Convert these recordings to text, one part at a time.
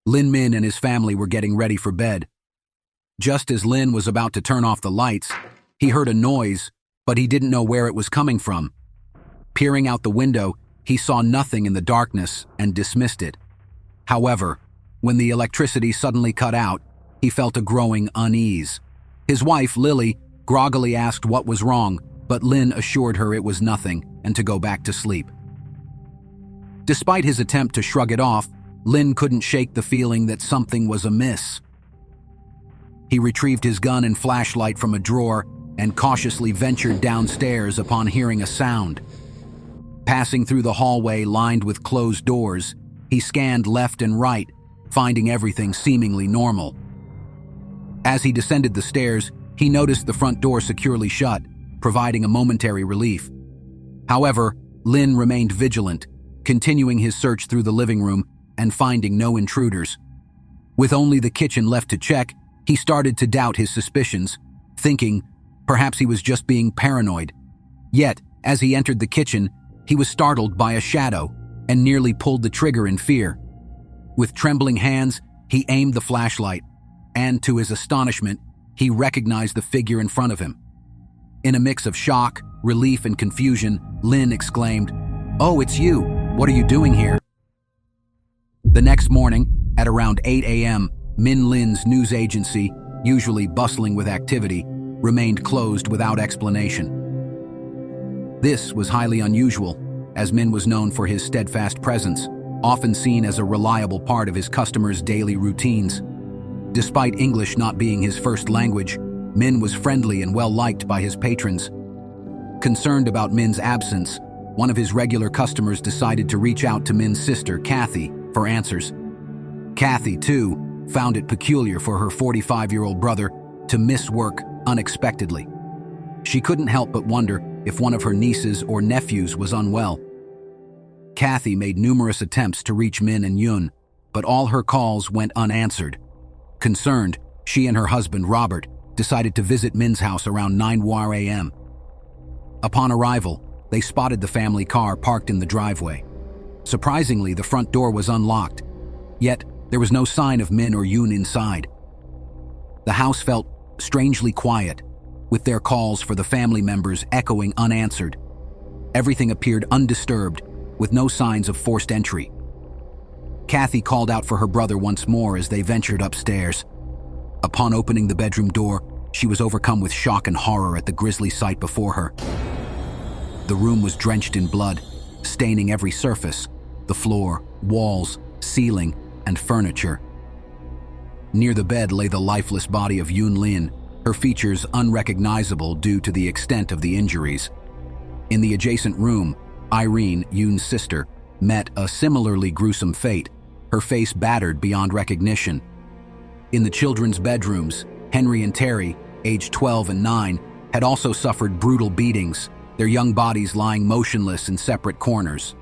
Lin Min and his family were getting ready for bed. Just as Lin was about to turn off the lights, he heard a noise, but he didn't know where it was coming from. Peering out the window, he saw nothing in the darkness and dismissed it. However, when the electricity suddenly cut out, he felt a growing unease. His wife, Lily, groggily asked what was wrong, but Lin assured her it was nothing and to go back to sleep. Despite his attempt to shrug it off, Lin couldn't shake the feeling that something was amiss. He retrieved his gun and flashlight from a drawer and cautiously ventured downstairs upon hearing a sound. Passing through the hallway lined with closed doors, he scanned left and right, finding everything seemingly normal. As he descended the stairs, he noticed the front door securely shut, providing a momentary relief. However, Lin remained vigilant, continuing his search through the living room and finding no intruders. With only the kitchen left to check, he started to doubt his suspicions, thinking perhaps he was just being paranoid. Yet, as he entered the kitchen, he was startled by a shadow and nearly pulled the trigger in fear. With trembling hands, he aimed the flashlight, and to his astonishment, he recognized the figure in front of him. In a mix of shock, relief, and confusion, Lin exclaimed, "Oh, it's you! What are you doing here?" The next morning, at around 8 a.m., Min Lin's news agency, usually bustling with activity, remained closed without explanation. This was highly unusual, as Min was known for his steadfast presence, often seen as a reliable part of his customers' daily routines. Despite English not being his first language, Min was friendly and well-liked by his patrons. Concerned about Min's absence, one of his regular customers decided to reach out to Min's sister, Kathy, for answers. Kathy, too, found it peculiar for her 45-year-old brother to miss work unexpectedly. She couldn't help but wonder if one of her nieces or nephews was unwell. Kathy made numerous attempts to reach Min and Yun, but all her calls went unanswered. Concerned, she and her husband, Robert, decided to visit Min's house around 9 a.m. Upon arrival, they spotted the family car parked in the driveway. Surprisingly, the front door was unlocked, yet there was no sign of Min or Yun inside. The house felt strangely quiet, with their calls for the family members echoing unanswered. Everything appeared undisturbed, with no signs of forced entry. Kathy called out for her brother once more as they ventured upstairs. Upon opening the bedroom door, she was overcome with shock and horror at the grisly sight before her. The room was drenched in blood, staining every surface: the floor, walls, ceiling, and furniture. Near the bed lay the lifeless body of Yun Lin, her features unrecognizable due to the extent of the injuries. In the adjacent room, Irene, Yun's sister, met a similarly gruesome fate, her face battered beyond recognition. In the children's bedrooms, Henry and Terry, aged 12 and 9, had also suffered brutal beatings, their young bodies lying motionless in separate corners.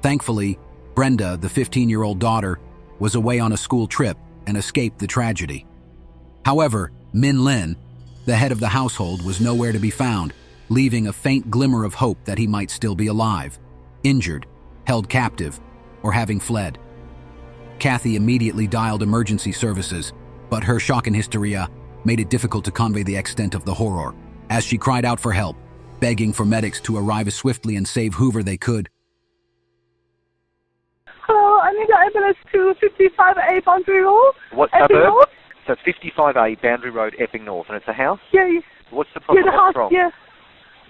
Thankfully, Brenda, the 15-year-old daughter, was away on a school trip and escaped the tragedy. However, Min Lin, the head of the household, was nowhere to be found, leaving a faint glimmer of hope that he might still be alive, injured, held captive, or having fled. Kathy immediately dialed emergency services, but her shock and hysteria made it difficult to convey the extent of the horror, as she cried out for help, begging for medics to arrive as swiftly and save whoever they could. Hello, I need an ambulance to 55A Boundary Road. What Epping suburb? North? So it's 55A Boundary Road, Epping North, and it's a house? Yeah. What's the problem? Yeah, the house, What's wrong? yeah.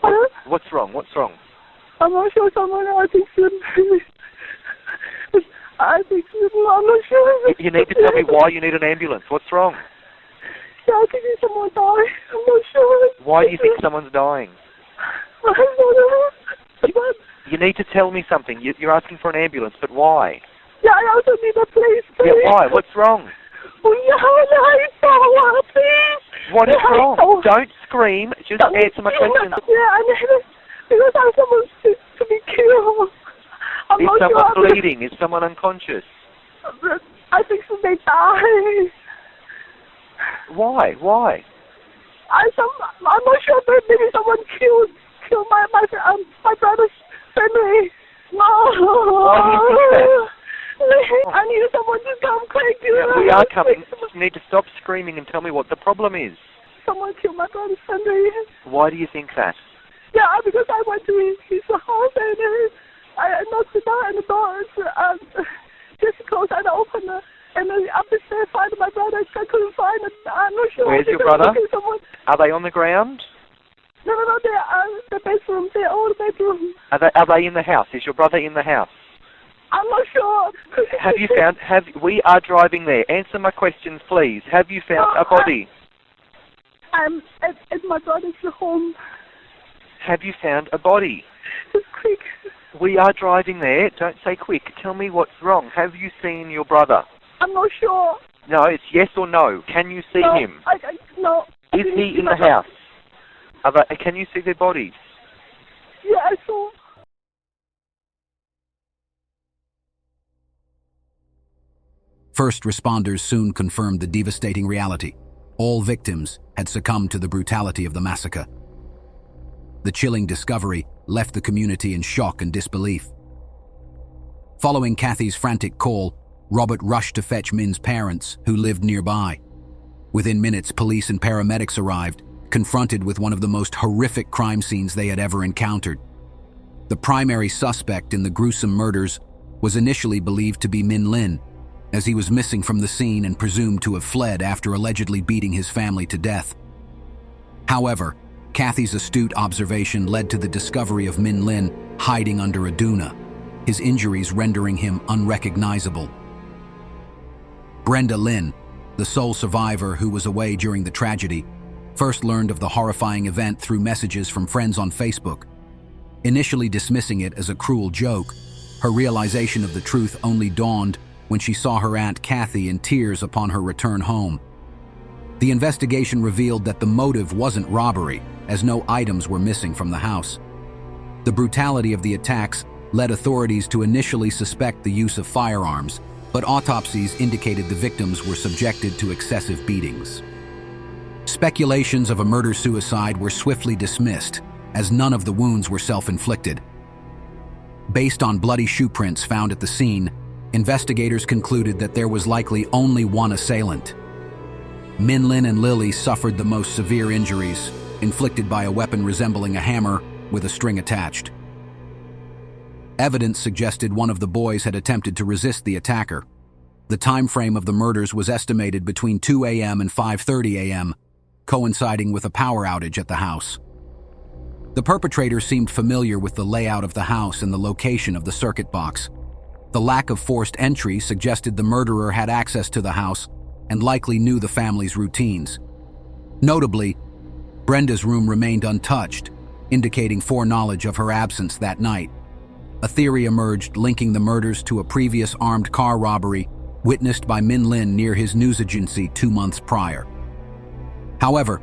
Pardon? What's wrong? What's wrong? I'm not sure someone, I think, I'm not sure. You need to tell me why you need an ambulance. What's wrong? Yeah, I think someone died. I'm not sure. Why do you think someone's dying? I don't know. You need to tell me something. You're asking for an ambulance, but why? Yeah, I also need a place, please. Yeah, why? What's wrong? Please. What is wrong? Don't scream. Just answer my question. Yeah, I need it because I have someone to be killed. Is someone bleeding? Is someone unconscious? I think so they died. Why? Why? I'm not sure, but maybe someone killed my brother's family. No. Why do you think that? I need someone to come quick. are coming. You need to stop screaming and tell me what the problem is. Someone killed my brother Sunday. Why do you think that? Yeah, because I went to his house and I knocked the door and the door is just closed. I opened it and then up the stairs find my brother. I couldn't find him. I'm not sure. Where's your brother? Are they on the ground? No, they're the bedroom. They're all the bedroom. Are they in the house? Is your brother in the house? I'm not sure. We are driving there. Answer my questions, please. Have you found a body? I'm at my brother's home. Have you found a body? Just quick. We are driving there. Don't say quick. Tell me what's wrong. Have you seen your brother? I'm not sure. No, it's yes or no. Can you see him? No. Is he in the house? Can you see their bodies? Yeah, I saw. First responders soon confirmed the devastating reality. All victims had succumbed to the brutality of the massacre. The chilling discovery left the community in shock and disbelief. Following Kathy's frantic call, Robert rushed to fetch Min's parents, who lived nearby. Within minutes, police and paramedics arrived, confronted with one of the most horrific crime scenes they had ever encountered. The primary suspect in the gruesome murders was initially believed to be Min Lin, as he was missing from the scene and presumed to have fled after allegedly beating his family to death. However, Kathy's astute observation led to the discovery of Min Lin hiding under a duna, his injuries rendering him unrecognizable. Brenda Lin, the sole survivor who was away during the tragedy, first learned of the horrifying event through messages from friends on Facebook. Initially dismissing it as a cruel joke, her realization of the truth only dawned when she saw her Aunt Kathy in tears upon her return home. The investigation revealed that the motive wasn't robbery, as no items were missing from the house. The brutality of the attacks led authorities to initially suspect the use of firearms, but autopsies indicated the victims were subjected to excessive beatings. Speculations of a murder-suicide were swiftly dismissed, as none of the wounds were self-inflicted. Based on bloody shoe prints found at the scene, investigators concluded that there was likely only one assailant. Min Lin and Lily suffered the most severe injuries, inflicted by a weapon resembling a hammer with a string attached. Evidence suggested one of the boys had attempted to resist the attacker. The time frame of the murders was estimated between 2 a.m. and 5:30 a.m., coinciding with a power outage at the house. The perpetrator seemed familiar with the layout of the house and the location of the circuit box. The lack of forced entry suggested the murderer had access to the house and likely knew the family's routines. Notably, Brenda's room remained untouched, indicating foreknowledge of her absence that night. A theory emerged linking the murders to a previous armed car robbery witnessed by Min Lin near his news agency 2 months prior. However,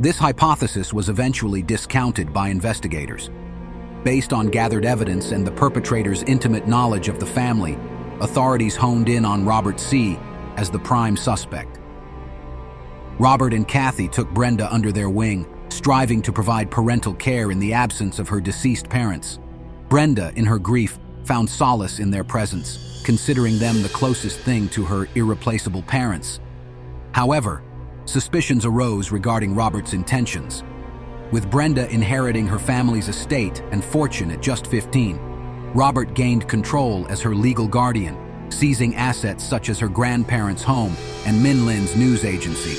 this hypothesis was eventually discounted by investigators. Based on gathered evidence and the perpetrator's intimate knowledge of the family, authorities honed in on Robert C. as the prime suspect. Robert and Kathy took Brenda under their wing, striving to provide parental care in the absence of her deceased parents. Brenda, in her grief, found solace in their presence, considering them the closest thing to her irreplaceable parents. However, suspicions arose regarding Robert's intentions. With Brenda inheriting her family's estate and fortune at just 15, Robert gained control as her legal guardian, seizing assets such as her grandparents' home and Min Lin's news agency.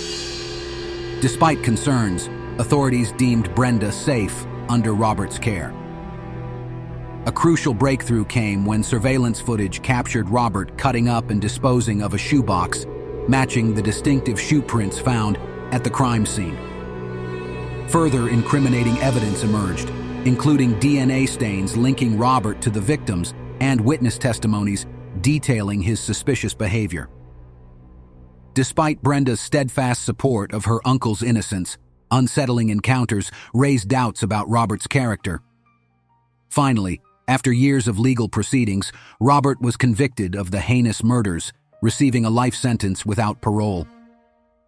Despite concerns, authorities deemed Brenda safe under Robert's care. A crucial breakthrough came when surveillance footage captured Robert cutting up and disposing of a shoebox, matching the distinctive shoe prints found at the crime scene. Further incriminating evidence emerged, including DNA stains linking Robert to the victims and witness testimonies detailing his suspicious behavior. Despite Brenda's steadfast support of her uncle's innocence, unsettling encounters raised doubts about Robert's character. Finally, after years of legal proceedings, Robert was convicted of the heinous murders, receiving a life sentence without parole.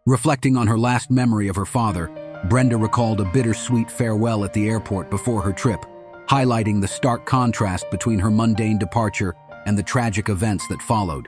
Reflecting on her last memory of her father, Brenda recalled a bittersweet farewell at the airport before her trip, highlighting the stark contrast between her mundane departure and the tragic events that followed.